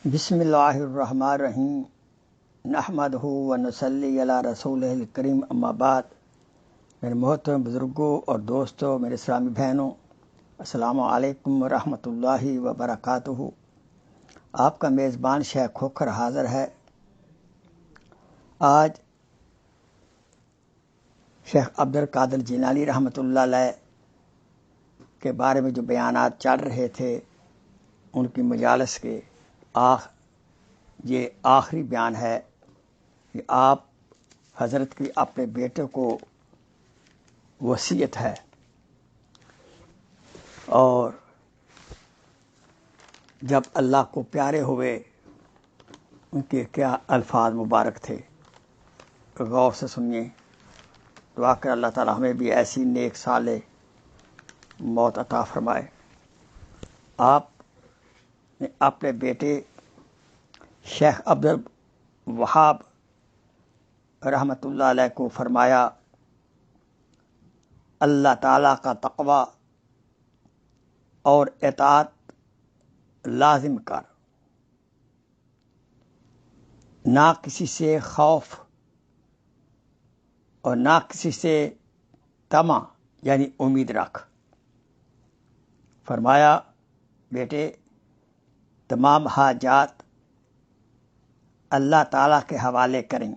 بسم اللہ الرحمن الرحیم نحمدہ و نصلی علی رسولہ الکریم اما بعد۔ میرے محترم بزرگوں اور دوستوں، میرے اسلامی بہنوں، السلام علیکم ورحمۃ اللہ وبرکاتہ۔ آپ کا میزبان شیخ کھوکھر حاضر ہے۔ آج شیخ عبد القادر جیلانی رحمۃ اللہ علیہ کے بارے میں جو بیانات چل رہے تھے، ان کی مجالس کے یہ آخری بیان ہے کہ آپ حضرت کی اپنے بیٹے کو وصیت ہے اور جب اللہ کو پیارے ہوئے ان کے کیا الفاظ مبارک تھے، غور سے سنیے۔ دعا کر اللہ تعالیٰ ہمیں بھی ایسی نیک صالح موت عطا فرمائے۔ آپ نے اپنے بیٹے شیخ عبد الوہاب رحمۃ اللہ علیہ کو فرمایا، اللہ تعالیٰ کا تقوی اور اطاعت لازم کر، نہ کسی سے خوف اور نہ کسی سے طمع یعنی امید رکھ۔ فرمایا، بیٹے، تمام حاجات اللہ تعالیٰ کے حوالے کریں،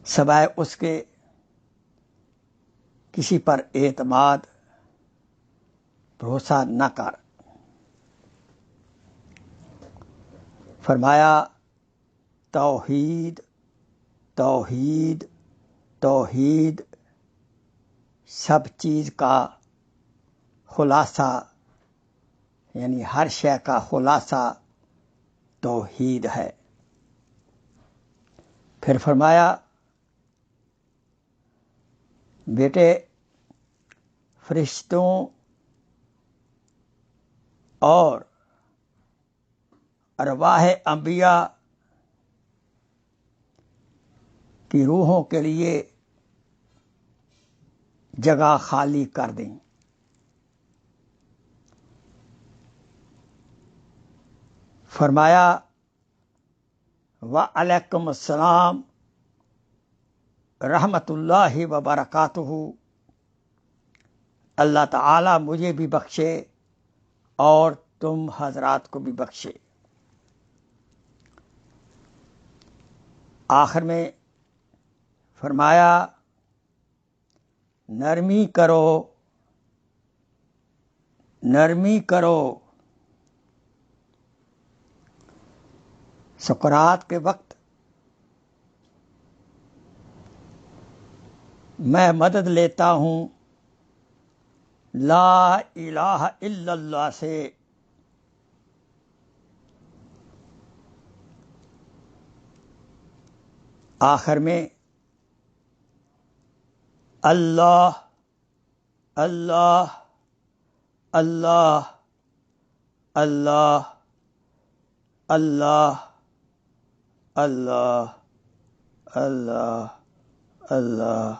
سوائے اس کے کسی پر اعتماد بھروسہ نہ کر۔ فرمایا، توحید توحید توحید سب چیز کا خلاصہ، یعنی ہر شے کا خلاصہ توحید ہے۔ پھر فرمایا، بیٹے، فرشتوں اور ارواح انبیاء کی روحوں کے لیے جگہ خالی کر دیں۔ فرمایا، وعلیکم السلام رحمۃ اللہ وبرکاتہ، اللہ تعالیٰ مجھے بھی بخشے اور تم حضرات کو بھی بخشے۔ آخر میں فرمایا، نرمی کرو نرمی کرو، سکرات کے وقت میں مدد لیتا ہوں لا الہ الا اللہ سے۔ آخر میں اللہ اللہ اللہ اللہ اللہ اللہ اللہ اللہ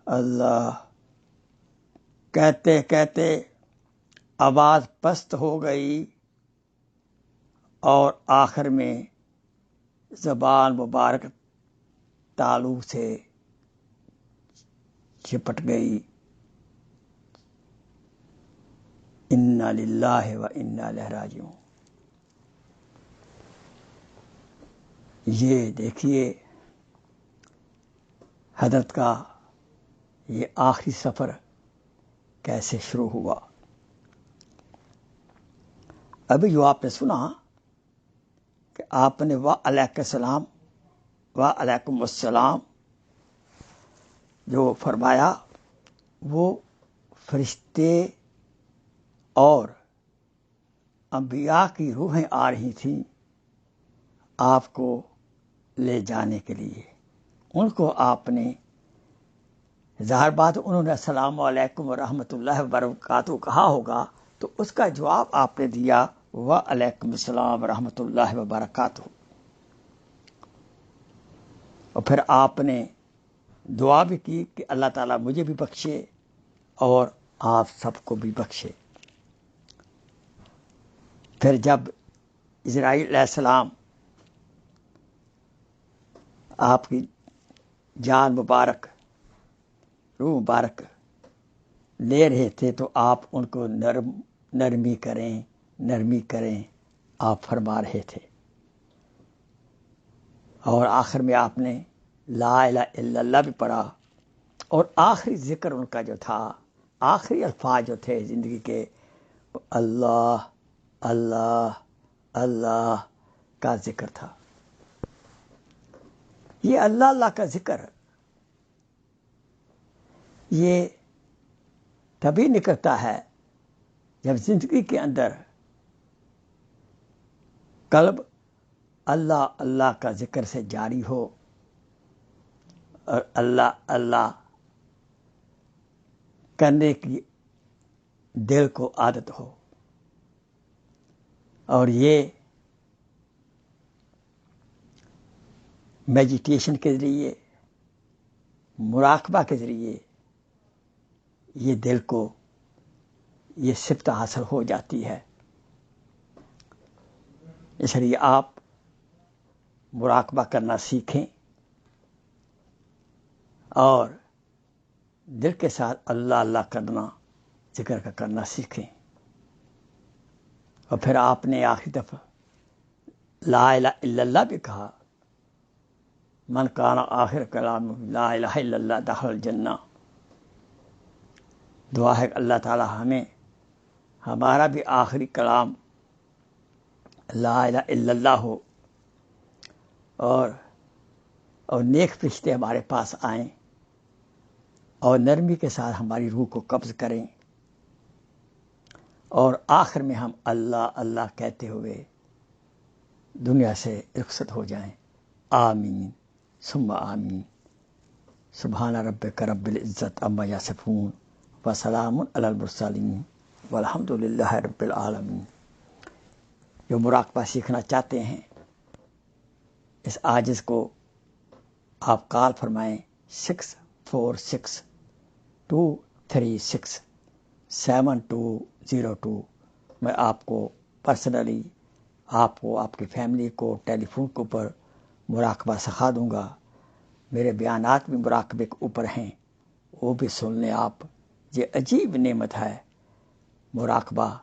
اللہ کہتے کہتے آواز پست ہو گئی اور آخر میں زبان مبارک تالو سے چپٹ گئی۔ انا للہ و انا الیہ راجعون۔ یہ دیکھیے حضرت کا یہ آخری سفر کیسے شروع ہوا۔ ابھی جو آپ نے سنا کہ آپ نے وعلیکم السلام وعلیکم السلام جو فرمایا، وہ فرشتے اور انبیاء کی روحیں آ رہی تھیں آپ کو لے جانے کے لیے۔ ان کو آپ نے، ظاہر بات انہوں نے السلام علیکم ورحمۃ اللہ وبرکاتہ کہا ہوگا، تو اس کا جواب آپ نے دیا وعلیکم السلام ورحمۃ اللہ وبرکاتہ۔ اور پھر آپ نے دعا بھی کی کہ اللہ تعالیٰ مجھے بھی بخشے اور آپ سب کو بھی بخشے۔ پھر جب اسرائیل علیہ السلام آپ کی جان مبارک، روح مبارک لے رہے تھے تو آپ ان کو نرمی کریں آپ فرما رہے تھے، اور آخر میں آپ نے لا الہ الا اللہ بھی پڑھا، اور آخری ذکر ان کا جو تھا، آخری الفاظ جو تھے زندگی کے، اللہ اللہ اللہ کا ذکر تھا۔ یہ اللہ اللہ کا ذکر یہ تبھی نکلتا ہے جب زندگی کے اندر قلب اللہ اللہ کا ذکر سے جاری ہو، اور اللہ اللہ کرنے کی دل کو عادت ہو، اور یہ میڈیٹیشن کے ذریعے، مراقبہ کے ذریعے یہ دل کو یہ صفت حاصل ہو جاتی ہے۔ اس لیے آپ مراقبہ کرنا سیکھیں اور دل کے ساتھ اللہ اللہ کرنا، ذکر کا کرنا سیکھیں۔ اور پھر آپ نے آخری دفعہ لا الہ الا اللہ بھی کہا، من کان آخر کلام لا الہ الا اللہ دخل الجنہ۔ دعا ہے کہ اللہ تعالی ہمیں ہمارا بھی آخری کلام لا الہ الا اللہ ہو، اور نیک فرشتے ہمارے پاس آئیں اور نرمی کے ساتھ ہماری روح کو قبض کریں، اور آخر میں ہم اللہ اللہ کہتے ہوئے دنیا سے رخصت ہو جائیں۔ آمین ثم آمین۔ سبحان ربک رب العزت عما یصفون وسلام علی المرسلین والحمد للہ رب العالمین۔ جو مراقبہ سیکھنا چاہتے ہیں اس عاجز کو آپ کال فرمائیں 646-236-7202۔ میں آپ کو پرسنلی، آپ کو، آپ کی فیملی کو ٹیلی فون کے اوپر مراقبہ سکھا دوں گا۔ میرے بیانات بھی مراقبے کے اوپر ہیں، وہ بھی سن لیں آپ۔ یہ عجیب نعمت ہے مراقبہ۔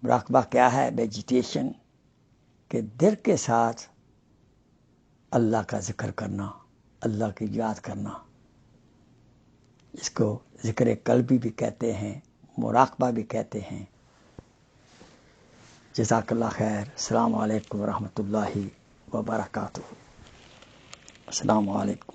مراقبہ کیا ہے؟ میڈیٹیشن، کہ دل کے ساتھ اللہ کا ذکر کرنا، اللہ کی یاد کرنا۔ اس کو ذکر قلبی بھی کہتے ہیں، مراقبہ بھی کہتے ہیں۔ جزاک اللہ خیر۔ السلام علیکم ورحمۃ اللہ وبرکاتہ۔ السلام علیکم۔